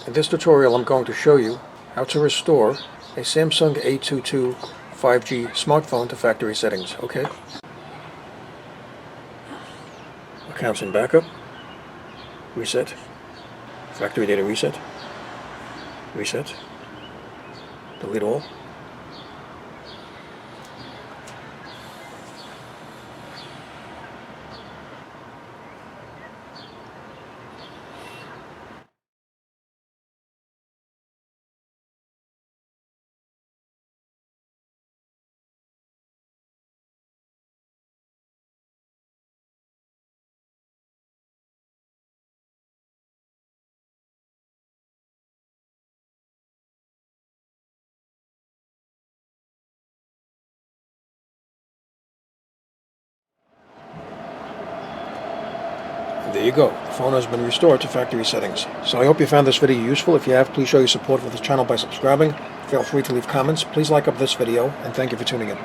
In this tutorial I'm going to show you how to restore a Samsung A22 5G smartphone to factory settings, okay? Accounts and backup, reset, factory data reset, reset, delete all. There you go. The phone has been restored to factory settings. So I hope you found this video useful. If you have, please show your support for this channel by subscribing. Feel free to leave comments. Please like up this video, and thank you for tuning in.